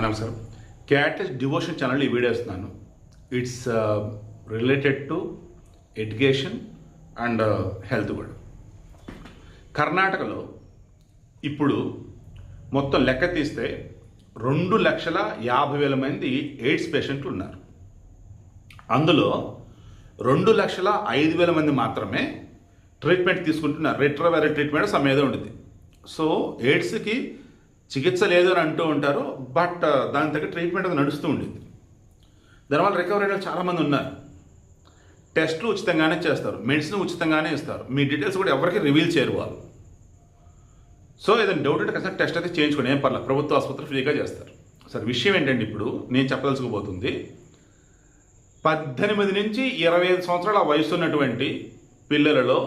నమస్కారం. క్యాటస్ devotion channel ఈ video ఇస్తున్నాను. It's related to education and health కూడా. కర్ణాటకలో ఇప్పుడు మొత్తం లెక్క తీస్తే 2,50,000 మంది ఎయిడ్స్ పేషెంట్లు ఉన్నారు. అందులో 2,05,000 మంది మాత్రమే ట్రీట్మెంట్ తీసుకుంటున్నారు. రెట్రోవైరల్ ట్రీట్మెంట్ సమేదో ఉంటుంది. సో ఎయిడ్స్కి చికిత్స లేదు అని అంటూ ఉంటారు, బట్ దాని తగ్గ ట్రీట్మెంట్ అది నడుస్తూ ఉండేది. దానివల్ల రికవరీ అయిన చాలామంది ఉన్నారు. టెస్టులు ఉచితంగానే చేస్తారు, మెడిసిన్ ఉచితంగానే ఇస్తారు. మీ డీటెయిల్స్ కూడా ఎవరికి రివీల్ చేయరు వాళ్ళు. సో ఏదైనా డౌట్ ఉంటే కనుక టెస్ట్ అయితే చేయించుకోండి, ఏం పర్లేదు, ప్రభుత్వ ఆసుపత్రి ఫ్రీగా చేస్తారు. సరే, విషయం ఏంటంటే ఇప్పుడు నేను చెప్పదలుచుకోబోతుంది, 18 నుంచి 25 సంవత్సరాల వయసు ఉన్నటువంటి పిల్లలలో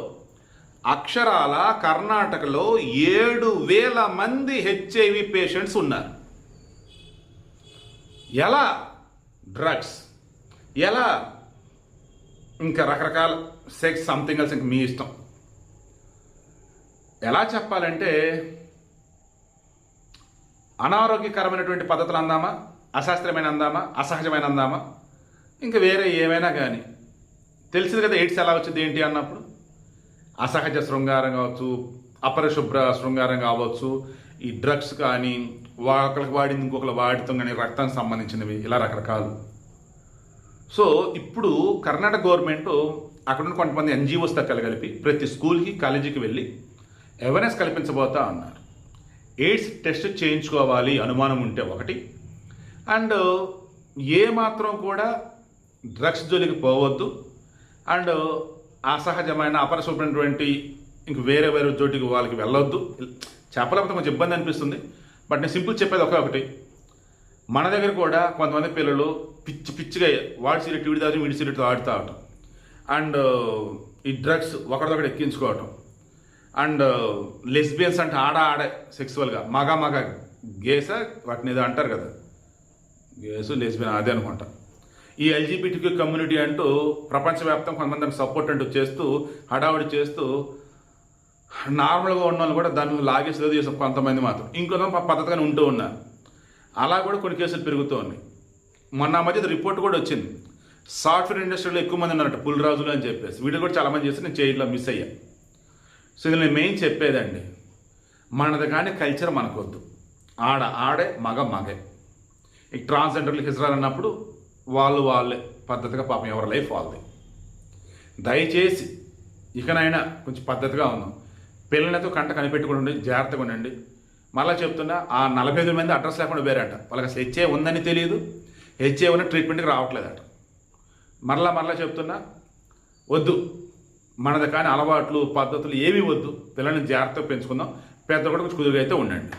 అక్షరాల కర్ణాటకలో 7,000 మంది హెచ్ఐవి పేషెంట్స్ ఉన్నారు. ఎలా? డ్రగ్స్, ఎలా ఇంకా రకరకాల సెక్స్, సంథింగ్ ఎల్స్, ఇంక మీ ఇష్టం. ఎలా చెప్పాలంటే, అనారోగ్యకరమైనటువంటి పద్ధతులు అందామా, అశాస్త్రీయమైన అందామా, అసహజమైన అందామా, ఇంకా వేరే ఏమైనా కానీ తెలిసింది కదా ఎయిడ్స్ ఎలా వచ్చింది ఏంటి అన్నప్పుడు. అసహజ శృంగారం కావచ్చు, అపరిశుభ్ర శృంగారం కావచ్చు, ఈ డ్రగ్స్ కానీ, ఒకరికి వాడింది ఇంకొకరు వాడితం కానీ, రక్తానికి సంబంధించినవి, ఇలా రకరకాలు. సో ఇప్పుడు కర్ణాటక గవర్నమెంట్ అక్కడ కొంతమంది ఎన్జిఓస్తో కలిపి ప్రతి స్కూల్కి, కాలేజీకి వెళ్ళి అవేర్నెస్ కల్పించబోతా అన్నారు. ఎయిడ్స్ టెస్ట్ చేయించుకోవాలి అనుమానం ఉంటే ఒకటి, అండ్ ఏ మాత్రం కూడా డ్రగ్స్ జోలికి పోవద్దు, అండ్ అసహజమైన అపరిశుభ్రమైనటువంటి ఇంక వేరే చోటికి వాళ్ళకి వెళ్ళొద్దు. చెప్పలేకపోతే కొంచెం ఇబ్బంది అనిపిస్తుంది, బట్ నేను సింపుల్ చెప్పేది ఒకటి. మన దగ్గర కూడా కొంతమంది పిల్లలు పిచ్చిగా వాడి సిగరెట్ వీడి తాగి వీడి సిగరెట్ ఆడుతూ అవటం, అండ్ ఈ డ్రగ్స్ ఒకరిదొకటి ఎక్కించుకోవటం, అండ్ లెస్బియన్స్ అంటే ఆడే సెక్సువల్గా మగ గేసా వాటిని ఏదో అంటారు కదా, గేసు లెస్బియన్ అదే అనుకుంటా. ఈ ఎల్జీబీటీక్యూ కమ్యూనిటీ అంటూ ప్రపంచవ్యాప్తం కొంతమంది సపోర్ట్ అంటూ చేస్తూ హడావుడి చేస్తూ నార్మల్గా ఉన్న వాళ్ళు కూడా దాన్ని లాగేసేది చేసాం కొంతమంది మాత్రం, ఇంకొంత పద్ధతిగానే ఉంటూ ఉన్నారు. అలా కూడా కొన్ని కేసులు పెరుగుతూ ఉన్నాయి. మొన్న మధ్య రిపోర్ట్ కూడా వచ్చింది, సాఫ్ట్వేర్ ఇండస్ట్రీలో ఎక్కువ మంది ఉన్నారట పులిరాజులు అని చెప్పేసి. వీడియో కూడా చాలామంది చేస్తే నేను చేయట్లో మిస్ అయ్యా. సో ఇది నేను మెయిన్ చెప్పేదండి, మనది కానీ కల్చర్ మనకొద్దు. ఆడే మగే. ఈ ట్రాన్స్జెండర్లు హిజ్రాలు అన్నప్పుడు వాళ్ళే పద్ధతిగా, పాపం ఎవరి లైఫ్ వాళ్ళది. దయచేసి ఇకనైనా కొంచెం పద్ధతిగా ఉందాం. పిల్లలతో కంట కనిపెట్టుకుండి, జాగ్రత్తగా ఉండండి. మళ్ళీ చెప్తున్నా, ఆ 45 మంది అడ్రస్ లేకుండా వేరేట, వాళ్ళకి అసలు హెచ్ఏ ఉందని తెలియదు, హెచ్ఏ ఉన్న ట్రీట్మెంట్కి రావట్లేదట. మరలా చెప్తున్నా, వద్దు, మనది కానీ అలవాట్లు పద్ధతులు ఏమీ వద్దు. పిల్లల్ని జాగ్రత్తగా పెంచుకుందాం. పెద్ద కూడా కొంచెం కుదురుగా అయితే ఉండండి.